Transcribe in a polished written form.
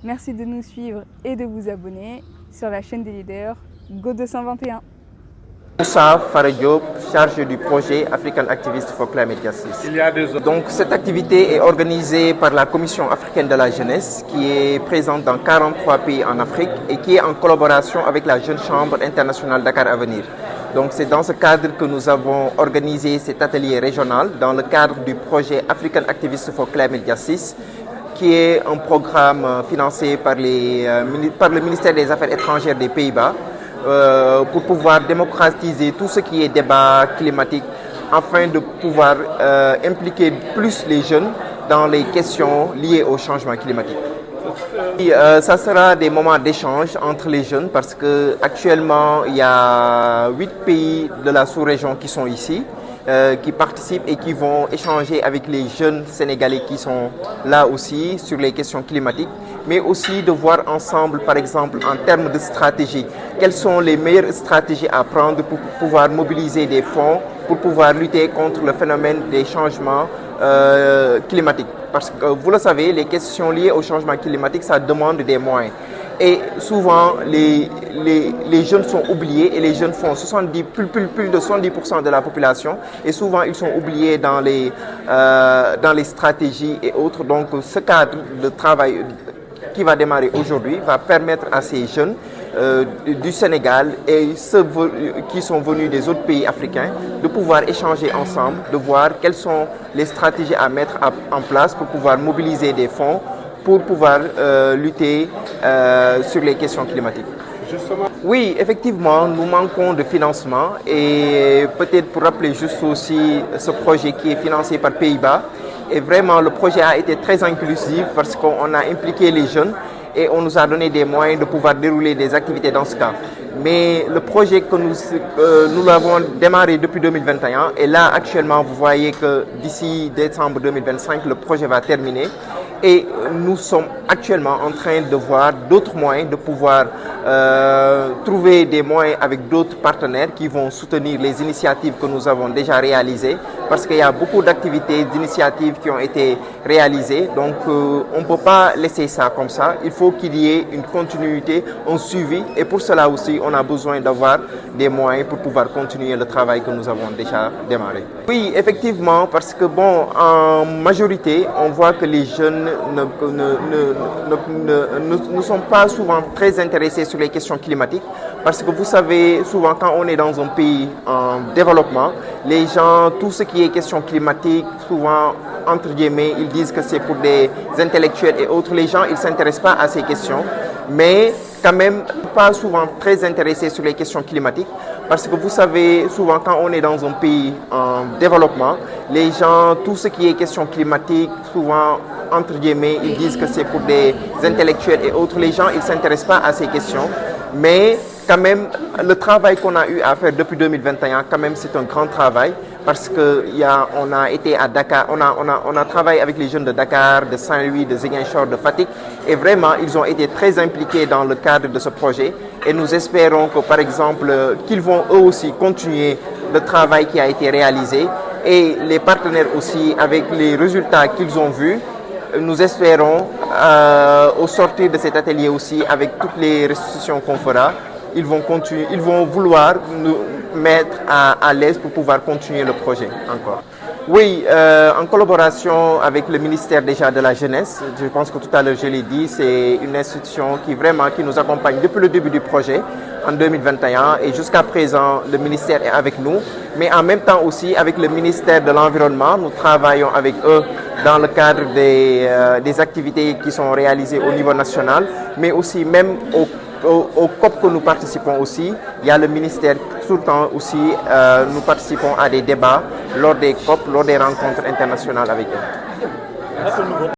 Merci de nous suivre et de vous abonner sur la chaîne des leaders Go 221. Moussa Farah Diop, chargé du projet African Activists for Climate Justice. Donc cette activité est organisée par la Commission africaine de la jeunesse qui est présente dans 43 pays en Afrique et qui est en collaboration avec la Jeune Chambre internationale Dakar Avenir. Donc c'est dans ce cadre que nous avons organisé cet atelier régional dans le cadre du projet African Activists for Climate Justice, qui est un programme financé par le ministère des Affaires étrangères des Pays-Bas pour pouvoir démocratiser tout ce qui est débat climatique afin de pouvoir impliquer plus les jeunes dans les questions liées au changement climatique. Ça sera des moments d'échange entre les jeunes parce qu'actuellement il y a 8 pays de la sous-région qui sont ici, qui participent et qui vont échanger avec les jeunes Sénégalais qui sont là aussi sur les questions climatiques, mais aussi de voir ensemble, par exemple, en termes de stratégie, quelles sont les meilleures stratégies à prendre pour pouvoir mobiliser des fonds, pour pouvoir lutter contre le phénomène des changements climatiques. Parce que vous le savez, les questions liées au changement climatique, ça demande des moyens. Et souvent, les jeunes sont oubliés et les jeunes font plus de 70% de la population. Et souvent, ils sont oubliés dans les stratégies et autres. Donc, ce cadre de travail qui va démarrer aujourd'hui va permettre à ces jeunes du Sénégal et ceux qui sont venus des autres pays africains de pouvoir échanger ensemble, de voir quelles sont les stratégies à mettre en place pour pouvoir mobiliser des fonds pour pouvoir lutter sur les questions climatiques. Oui, effectivement, nous manquons de financement et peut-être pour rappeler juste aussi ce projet qui est financé par Pays-Bas. Et vraiment, le projet a été très inclusif parce qu'on a impliqué les jeunes et on nous a donné des moyens de pouvoir dérouler des activités dans ce cas. Mais le projet que nous l'avons démarré depuis 2021 et là, actuellement, vous voyez que d'ici décembre 2025, le projet va terminer. Et nous sommes actuellement en train de voir d'autres moyens de pouvoir trouver des moyens avec d'autres partenaires qui vont soutenir les initiatives que nous avons déjà réalisées parce qu'il y a beaucoup d'activités, d'initiatives qui ont été réalisées. Donc on ne peut pas laisser ça comme ça. Il faut qu'il y ait une continuité, un suivi et pour cela aussi on a besoin d'avoir des moyens pour pouvoir continuer le travail que nous avons déjà démarré. Oui, effectivement, parce que bon, en majorité, on voit que les jeunes ne sont pas souvent très intéressés sur les questions climatiques parce que vous savez, souvent quand on est dans un pays en développement, les gens, tout ce qui est question climatique, souvent, entre guillemets, ils disent que c'est pour des intellectuels et autres. Les gens, ils ne s'intéressent pas à ces questions, mais quand même pas souvent très intéressés sur les questions climatiques parce que vous savez, souvent quand on est dans un pays en développement, les gens, tout ce qui est question climatique, souvent, entre guillemets, ils disent que c'est pour des intellectuels et autres. Les gens, ils ne s'intéressent pas à ces questions, mais quand même, le travail qu'on a eu à faire depuis 2021, quand même, c'est un grand travail parce qu'on a été à Dakar, on a travaillé avec les jeunes de Dakar, de Saint-Louis, de Ziguinchor, de Fatick et vraiment, ils ont été très impliqués dans le cadre de ce projet et nous espérons que, par exemple, qu'ils vont eux aussi continuer le travail qui a été réalisé et les partenaires aussi avec les résultats qu'ils ont vus. Nous espérons, au sortir de cet atelier aussi, avec toutes les restitutions qu'on fera, ils vont vouloir nous mettre à l'aise pour pouvoir continuer le projet encore. Oui, en collaboration avec le ministère déjà de la Jeunesse, je pense que tout à l'heure je l'ai dit, c'est une institution qui nous accompagne depuis le début du projet en 2021 et jusqu'à présent le ministère est avec nous, mais en même temps aussi avec le ministère de l'Environnement, nous travaillons avec eux dans le cadre des activités qui sont réalisées au niveau national, mais aussi même au COP que nous participons aussi, il y a le ministère, tout le temps aussi, nous participons à des débats lors des COP, lors des rencontres internationales avec eux.